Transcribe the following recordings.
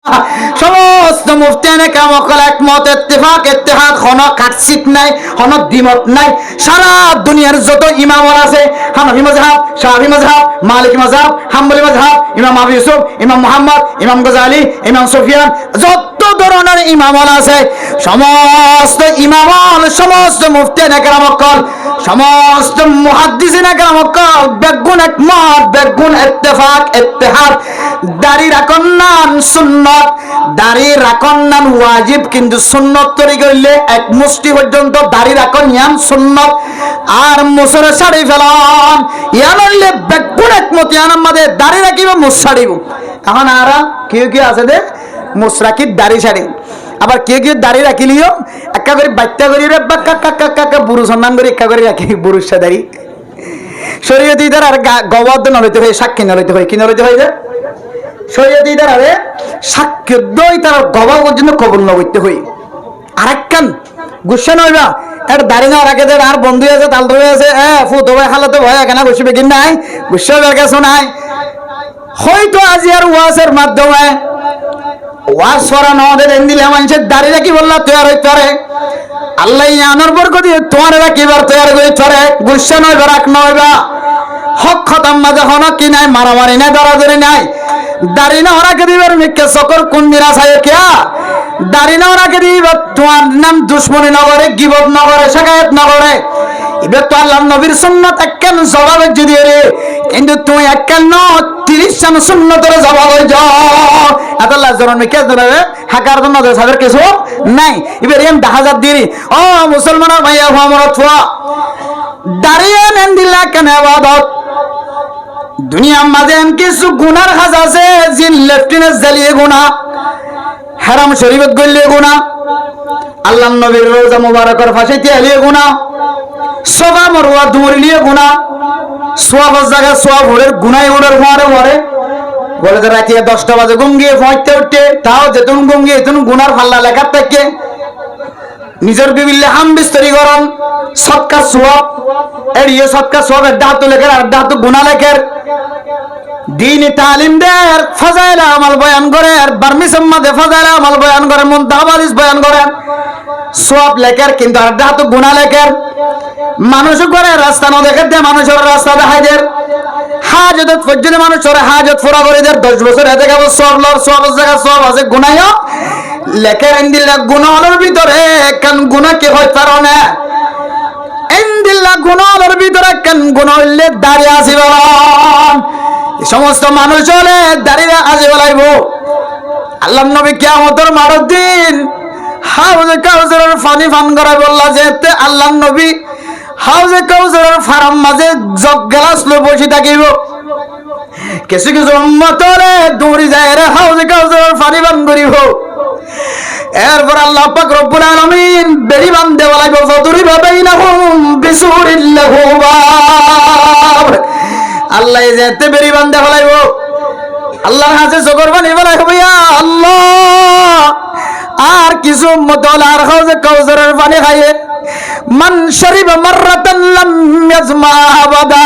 সমস্ত মুফতিয়ানে কামকল একমত ইত্তেফাক কোনো কাটছিট নাই, কোনো দ্বিমত নাই। সারা দুনিয়ার যত ইমামরা আছে, হানাফি মাযহাব, শাফি মাযহাব, মালিকি মাযহাব, হাম্বলি মাযহাব, ইমাম আবু ইউসুফ, ইমাম মুহাম্মদ, ইমাম গজালি, ইমাম সুফিয়ান, যত ধরনের ইমামরা আছে সমস্ত ইমামল, সমস্ত মুফতিয়ানে কামকল, সমস্ত মুহাদ্দিসিনে কামকল বেগুন একমত, বেগুন ইত্তেফাক দাড়ি রাখুন না সুন্নত, দাড়ি রাখুন না ওয়াজিব, কিন্তু সুন্নত তরি করলে এক মুষ্টি পর্যন্ত দাড়ি রাখুন ইয়ান সুন্নত, আর মুসরে শাড়ি ফেলান ইয়ান হইলে বেগুন একমত, ইয়ান আমাদের দাড়ি রাখিব মুস শাড়িব। এখন আরা কেউ কেউ আছে দে মুস রাখি দাড়ি ছাড়ি, আবার কেউ কেউ দাড়ি রাখিলিও একা করে বাচ্চা করি রে বা কাকা কাকা কাকা বুড়ো সম্মান করে একা করে রাখি বুড়ুষা দাড়ি। শরীয়ত ইদার আর গবাদ নলইতে হয়, সাক্ষী নলইতে হয়, কি নলইতে হয় যে শরীয়ত ইদার আরে সাক্ষী দই তার গবা পর্যন্ত কবুল নবইতে হই। আর একখান গুসা নইবা এর দাড়ি না রাখে যে আর বন্ধু আছে তাল ধরে আছে ফুত ভাই খালাতে ভয় এখানে বসবে কিন নাই গুসা বের কাছে নাই। হয়তো আজি আর ওয়াজের মাধ্যমে ওয়াজ করানো আমাদের এন দিলে মানুষের দাড়ি রাখি বললা তৈরি হইতে পারে, আল্লাহ আনার বরকত দিয়ে তোমার রাখিবার তৈরি করতে পারে। গুসা নইবা রাখ নইবা হক খতম মাঝে হন কি নাই, মারামারি নাই, দরাদরি নাই। দাড়ি না রাখে দিবার মিকে সকর কোন নিরাশ হয় কিয়া দাড়ি না রাখে দিবার তোমার নাম দুশ্মনী নগরে, গিবত নগরে, শাকায়াত নগরে। এবার তো আল্লাহ নবীর সুন্নাত একখান জবাবে যদি রে, কিন্তু তুমি একখান 30 জন সুন্নতের জবাব হয়ে যাও এত লাজরন মিকে ধরে হাকার জন্য সাদের কিছু নাই। এবার এম 10,000 দিরি ও মুসলমানের ভাইয়া আমরা থুয়া দাঁড়িয়ে নেন দিলা কেন ইবাদত দুনিয়ার মাঝে কিছু গুনার কাজ আছে, জিন লেফটেন্যান্ট জ্বালিয়ে গুণা, হারাম শরীফত গলিয়ে গুণা, আল্লাহ নবীর রোজা মুবারকের ফাঁসি তিয়ালিয়ে গুণা, সবা মরুয়া দৌড়িয়ে গুণা, সোয়াবের জায়গায় সোয়াব হরের গুনাই ওড়ার মারে মারে বলে যে রাতে 10টা বাজে ঘুম গিয়ে পৌঁছতে উঠতে, তাও যেতুন ঘুম গিয়ে এতুন গুনার ফাল্লা লেখার থেকে নিজের বিবিল্লে হাম বিস্তরি গরম সৎকা সোয়াব এড়িয়ে সৎকা সোয়াব এর ডাহাতু লেখের আর ডাহাতু গুণা লেখের দিনে তালিম দের ফাজাইলা আমাল বয়ান করে আর বার্মি সম্মাদে ফাজাইলা আমাল বয়ান করে মুনতাহাবালিস বয়ান করে সোয়াব লেখের, কিন্তু আর ডাহাতু গুণা লেখের। মানুষ করে রাস্তা ন দেখে দে মানুষের রাস্তা দেখাই দের, হাজত পর্যন্ত মানুষের হাজত ফুরা করে দের 10 বছর এতে গেল সব লর সব জায়গা সব আছে গুনাইও লেখের ইন্দিল্লা গুণার ভিতরে কেন গুণা কি হয় পারো না, ইন্দিল্লা গুণার ভিতরে কেন গুণ হইলে দাঁড়িয়ে আসিব সমস্ত মানুষ হলে দাঁড়িয়ে আসিব লাগব। আল্লাহ নবী কিয়ামতের মারুর দিন হাউজে কাউসারের পানি পান করা বললা যেতে আল্লাহ নবী হাউজে কাউসারের ফারাম মাঝে জগ গ্লাস লই বসে থাকিব, কিছু কিছু উম্মত হলে দৌড়ি যায় রে হাউজে কাউসারের পানি পান করিব। এরপর আল্লাহ পাক রব্বুল আলামিন বেড়ি বান্ধে বলাইব ফাদুরিবা বাইনাহুম বিসুরিল লাহু বাব, আল্লাহ যেতে বেড়ি বান্ধে বলাইব, আল্লাহর কাছে জগর পানি বলাইব ইয়া আল্লাহ আর কিছু উম্মত হলে আর হাউজে কাউসারের পানি খাইয়ে মান শরিবা মাররাতান লাম ইয়াজমা আবাদা,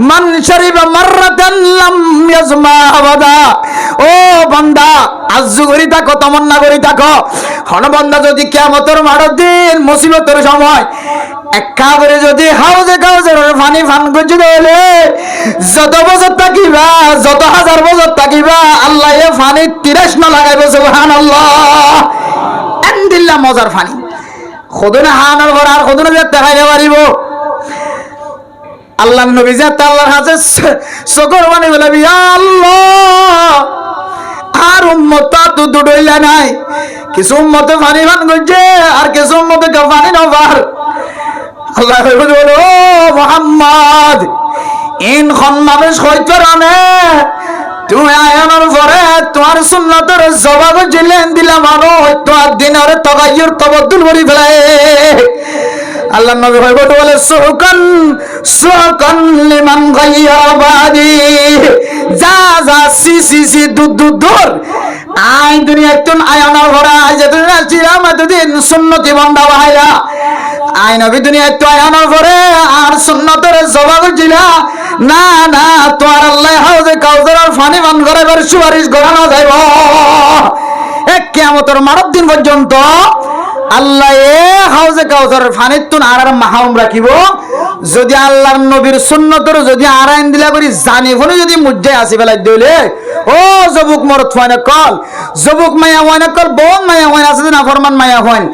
মান শরিবা মাররাতান লাম ইয়াজমা আবাদা। ও বান্দা আজ্জু করি থাকো, তমন্না করি থাকো, হন বান্দা যদি কিয়ামতের মাঠের দিন মুসিবতের সময় একা করে যদি হাউজে কাউজের পানি পান করছি তাহলে যত বছর থাকিবা, যত হাজার বছর থাকিবা আল্লাহ এ পানি 30 না লাগাইব। সুবহানাল্লাহ, আলহামদুলিল্লাহ মজার পানি খোদনে হানার ঘর আর খোদনে যে দেখাইতে পারিব। আল্লাহ নবী যে আল্লাহর কাছে সকর পানি বলবি আল্লাহ আর উম্মত তো দুডইলা নাই, কিছু উম্মতে পানি পান করছে আর কিছু উম্মতে পানি নবার। আল্লাহ বলো ও মুহাম্মদ ইন খন মানুষ হইতে রানে তুমি আয়ানোর পরে তোমার সুন্নতের জবাব জিলেন দিলাম আনো তোমার দিনের তাগায়ুর তাবদ্দুল করি ফেলায়। আল্লাহ নবী হয় বলে সুকান সুকান লিমান গায়্যারা বাদি, যা যা সি সি সি দূর আই দুনিয়া তুন আয়ানোর পরে আই যে তুমি আসছিলাম এতদিন সুন্নতি বান্দা বাহাইরা আই নবী দুনিয়া তো আয়ানোর পরে আর সুন্নতের জবাব দিলা না না তোমার আল্লাহ হাউজে কাউসারের পানি পান করাইবার সুপারিশ করানো যাইব। কিয়ামতের মারত দিন পর্যন্ত আল্লাহ এ হাউজে কাউসারের ফানিতুন আর মাহাম রাখিব যদি আল্লাহর নবীর সুন্নতর যদি আরাইন দিলা করি জানি ফোনে যদি মুজ্জে আসি ফেলাই দিলে ও যুবক মরত ফাইনা কল যুবক মায়া হয়না কল বোন মায়া হয়না আছে না ফরমান মায়া হয়ন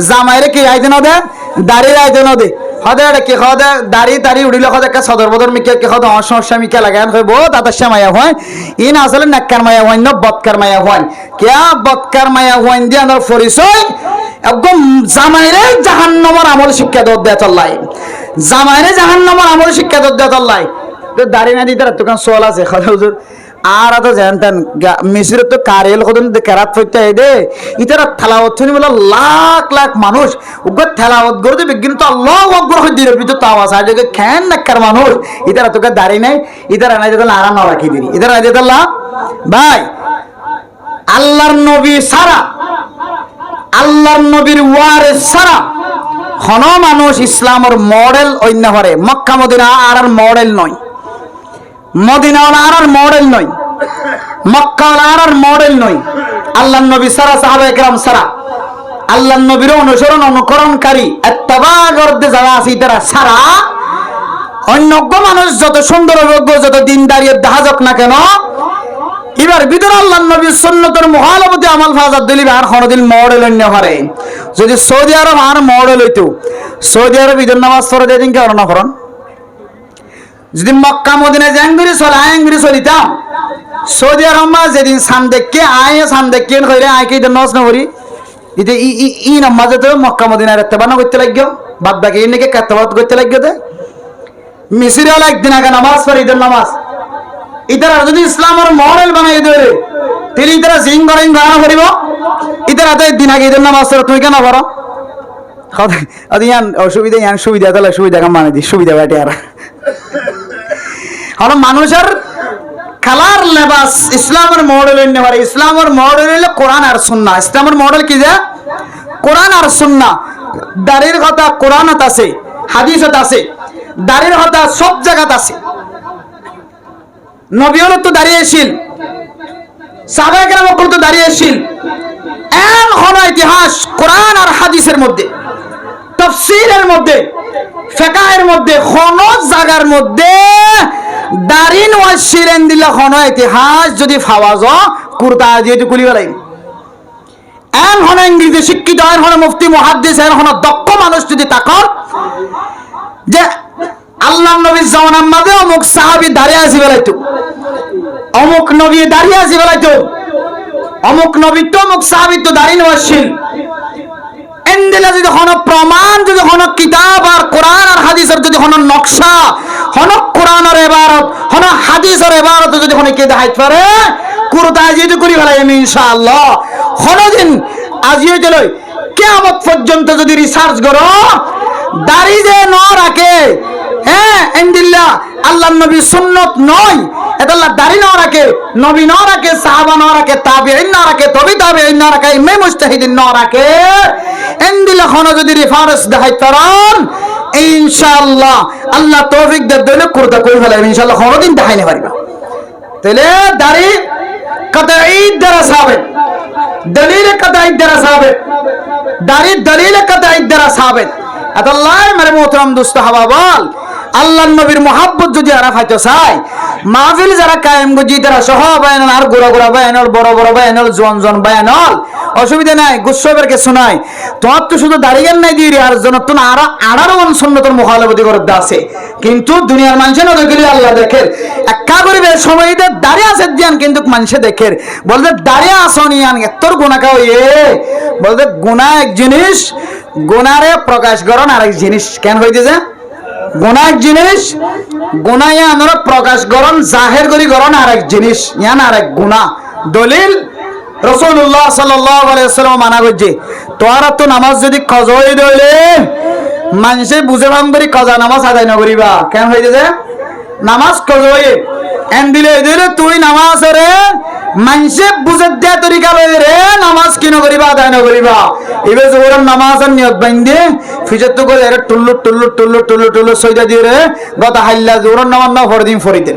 জামাইরে কি আইতে না দে দাড়ি আইতে না দে হদে কি হদে দাড়ি তাড়ি উড়িলে হদে কা সদর বদর মিকে কি হদে সমস্যা মিকে লাগান হইব তাতার মায়া হয় ইন আসলে নাক্কার মায়া হয় না বদকার মায়া হয় কিয়া বদকার মায়া হয় দিয়ে আমার পরিচয় একদম জামাইরে জাহান্নামের আমল শিক্ষা দেয়া চললাই জামাইরে জাহান্নামের আমল শিক্ষা দেয়া চললাই তো দাড়ি না দিতে তোকান সোয়াল আছে খাদা হুজুর আর তো জানতেন মিশরে তো কারেল কদন কেরাত ফইতে দে ইতারা থালাওয়াত শুনি বলে লাখ লাখ মানুষ উগ্র থালাওয়াত করে দেবে কিন্তু আল্লাহু আকবার হই দিরে ভিতর তাও আছে আজকে খেন নাকার মানুষ ইতারা তোকে দাড়ি নাই ইতারা নাই যেতে আরাম না রাখি দিই ইতারা নাই যেতে ভাই আল্লাহর নবী সারা আল্লাহর নবীর ওয়ারিস সারা কোন মানুষ ইসলামের মডেল অন্য হরে মক্কা মদিনা আর মডেল নয় মদিনা আর মডেল নয় মক্কা আর মডেল নয় আল্লাহর নবী সারা সাহাবায়ে কেরাম সারা আল্লাহর নবীর অনুসরণ অনুকরণকারী ইত্তেবা করতে যারা আছে তারা সারা অন্য মানুষ যত সুন্দর যোগ্য যত দিন দাঁড়িয়ে দেখা যাক না কেন এবার ভিতর আল্লাহর নবীর সুন্নতের মুখালফতে আমল ফাজাদ দিলি আর কোনদিন মডেল অন্য হারে যদি সৌদি আরব আর মডেল হইতো সৌদি আরব ঈদের নামাজ পড়ে দিন কি না করেন যদি মক্কা মদিনা জাঙ্গিরি চলে আঙ্গিরি চলিতাম সৌদি আরব মা যেদিন সান দেখকে আয় সান দেখকে কইরে আয় কি ঈদের নামাজ না করি ইতে ই নামাজে তো মক্কা মদিনার ইত্তেবা করতে লাগিও বাদ বাকি এনেকে কাতবাত করতে লাগিও দে মিসরি হলো একদিন আগে নামাজ পড়ে ঈদের নামাজ ইতারা যদি ইসলামের মডেল বানাই দেবে তিনি ইতারা জিং গরিং বানা করিব ইতারা তো দিন আগে ঈদের নামাজ পড়ে তুমি কেন করো ইয়ান অসুবিধা ইয়ান সুবিধা তাহলে সুবিধা কাম মানে দি সুবিধা বাটে আর হলো মানুষের কালার লেবাস ইসলামের মডেল এনে পারে ইসলামের মডেল হলো কোরআন আর সুন্নাহ ইসলামের মডেল কি যে কোরআন আর সুন্নাহ দাড়ির কথা কোরআনত আছে হাদিসত আছে দাড়ির কথা সব জায়গাত আছে নবীও তো দাঁড়িয়েছিল সাহাবায়ে কেরাম তো দাঁড়িয়েছিল এমন কোন ইতিহাস কোরআন আর হাদিসের মধ্যে তাফসীরের মধ্যে ফিকহের মধ্যে কোন জায়গার মধ্যে দারিন ওয়াসিরেন দিলা কোন ইতিহাস যদি পাওয়া যায় কুরতা যেহেতু কুলি বলাই এমন কোন ইংরেজি শিক্ষিত আর কোন মুফতি মুহাদ্দিস আর কোন দক্ষ মানুষ যদি তাকর যে আল্লাহর নবীর জামানার মধ্যে অমুক সাহাবী দাঁড়িয়ে আছে বলাইতো অমুক নবী দাঁড়িয়ে আছে বলাইতো অমুক নবী তো অমুক সাহাবী তো দাঁড়িয়ে ওয়াসিল এন্দিলা যদি কোন প্রমাণ যদি কোন কিতাব আর কোরআন আর হাদিসের যদি কোন নকশা কোন কোরআনের ইবারত কোন হাদিসের ইবারত যদি কোন কে দেখাইতে পারে কুরতা যেহেতু করি ফেলাই আমি ইনশাআল্লাহ কোনদিন আজিয়ে চলে কিয়ামত পর্যন্ত যদি রিসার্চ করো দাড়ি যে ন রাখে হ্যাঁ এন্দিল্লা আল্লাহর নবী সুন্নত নয় এটা আল্লাহ দাড়ি না রাখে নবী না রাখে সাহাবা না রাখে তাবিঈন না রাখে তবে তাবিঈন না রাখে ইমাম মুজতাহিদিন না রাখে এন্দিল্লা কোন যদি রেফারেন্স দেখাইতে পারেন ইনশাআল্লাহ আল্লাহ তৌফিক দে দিলে কুরতা কই ফেলাই ইনশাআল্লাহ কোনদিন দেখাইতে পারবা তাহলে দাড়ি কতঈ দ্বারা সাবিত দলিল কতঈ দ্বারা সাবিত দাড়ি দলিল কতঈ দ্বারা সাবিত আল্লাহ মেরে মোহতরম দোস্ত হাবাবাল আল্লাহর নবীর মোহাব্বত যদি আরা খাইতে চায় মাহফিল যারা কায়েম গজি তারা সহ বায়ানল আর গোড়া গোড়া বায়ানল বড় বড় বায়ানল জন জন বায়ানল অসুবিধা নাই গুসবের কিছু নাই তোমার তো শুধু দাঁড়িয়ে নাই দিয়ে আর জন তো আরো সুন্নতের মুখালফতি করতে আছে কিন্তু দুনিয়ার মানুষে না দেখলে আল্লাহ দেখে একা করিবে সময় দাঁড়িয়ে আছে দিয়ান কিন্তু মানুষে দেখে বলতে দাঁড়িয়ে আসনি আন তোর গুণা খাও বলতে গুণা এক জিনিস গুণারে প্রকাশ করণ আরেক জিনিস কেন হইতেছে গুনাহ এক জিনিস গুনাহে আমরা প্রকাশ করণ জাহির করি করণ আরেক জিনিস ইয়ান আরেক গুনাহ দলিল রাসূলুল্লাহ সাল্লাল্লাহু আলাইহি ওয়াসাল্লাম মানা করছে তোরা তো নামাজ যদি কজা হই দইলে মানুষে বুঝে ভাঙ করি কজা নামাজ আদায় না করিবা কেন হইতেছে নামাজ কজা হই এন দিলে দিলে তুই নামাজ রে মানুষে বুঝে দেয়া তরিকা লই রে নামাজ কিন করিবা আদায় না করিবা এবে জোরম নামাজের নিয়ত বাইন্দে ফিজত তো করে রে টুল্লু টুল্লু টুল্লু টুল্লু টুল্লু সইদা দিয়ে রে গতা হাইল্লা জোরম নামাজ না ফরদিন ফরিতে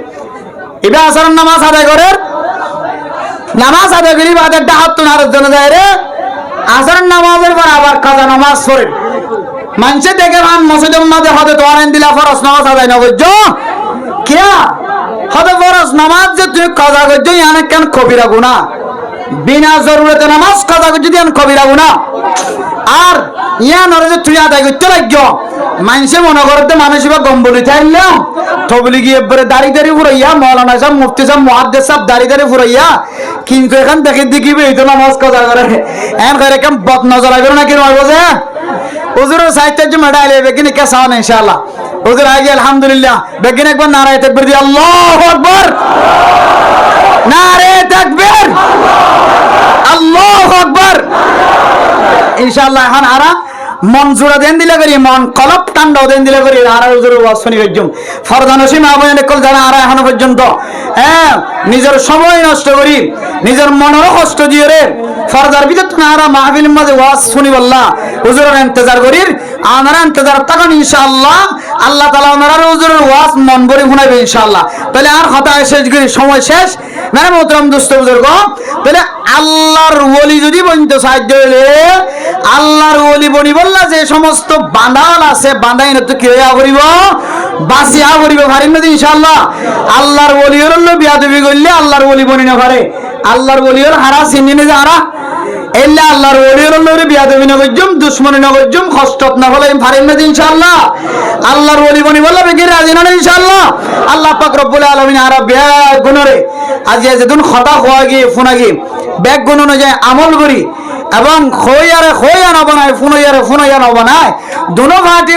এবে আসর নামাজ আদায় করে নামাজ আদায় করিবা আদায় ডাহাত তো নারদ জন যায় রে আসরের নামাজের পর আবার কাজা নামাজ পড়ে মানুষে দেখে ভান মসজিদের মাঝে হতে তোয়ারেন দিলা ফরজ নামাজ আদায় না করছো কিয়া হতে ফরজ নামাজ যে তুমি কাজা করছো ইয়ানে কেন কবিরা গুনাহ বিনা জরুরতে নামাজ কাজা করছো ইয়ান কবিরা গুনাহ আর ইয়ান ওরে যে তুই আদায় করতে লাগছো মানুষে মনে করতে মানুষ বা গম্বলি থাকলাম তবলি গিয়ে এবারে দাড়ি দাড়ি ফুরাইয়া মৌলানা সাহেব মুফতি সাহেব মুহাদ্দিস সাহেব দাড়ি দাড়ি ফুরাইয়া কিন্তু এখন দেখে দেখিবে এই তো নামাজ কাজা করে এখন করে কেমন বদ নজর আসবে না কি নয় যে হুজুর সাহিত্য মেডাইলে বেগিনে কে সাওয়ান ইনশাআল্লাহ হুজুর আগে আলহামদুলিল্লাহ বেগিনে একবার নারায়ে তাকবীর দি আল্লাহু আকবার নারায়ে তাকবীর আল্লাহু আকবার ইনশাআল্লাহ এখন আরা মন জোড়া দেন দিলে করি মন কলপ টান্ডাও দেন দিলে করি আর হুজুর ওয়াজ শুনি গজম ফরদানসি মা বয়ানে কল যারা আর এখনো পর্যন্ত হ্যাঁ নিজের সময় নষ্ট করি নিজের মনের কষ্ট দিয়ে রে ফরদার ভিতর না আর মাহফিলের মাঝে ওয়াজ শুনি বললা হুজুরের ইন্তজার করি আনারা ইন্তজার তাকান ইনশাআল্লাহ আল্লাহ তাআলা ওনারা হুজুরের ওয়াজ মন ভরে শুনাইবে ইনশাআল্লাহ তাহলে আর কথা শেষ করি সময় শেষ না মোহতরম দোস্ত বুজুর্গ তাহলে আল্লাহর ওলি যদি বলতে সাহায্য হলে আল্লাহর ওলি বনি বললা যে সমস্ত বাঁধাল আছে বাঁধাই না তো কি হইয়া করিব বাসিয়া করিব পারিম না ইনশাআল্লাহ আল্লাহর ওলি হলো বিয়াদবি করলে আল্লাহর ওলি বনি না পারে আল্লাহর ওলি হল হারা চিনি না যে হারা এল্লা আল্লাহর ওলি হলো বিয়াদবি না করজুম দুশমনি না করজুম কষ্টত না হলে পারিম না ইনশাআল্লাহ আল্লাহর ওলি বনি বললা বেগি রাজি না ইনশাআল্লাহ আল্লাহ পাক রব্বুল আলামিন আর বেগ গুণরে আজ যেদিন খতা হওয়া গিয়ে ফোনা গিয়ে ব্যাগ গুণ অনুযায়ী আমল করি এবং খইয়ারে খইয়া না বানায় ফুনইয়ারে ফুনইয়া না বানায় দুনো ঘাটে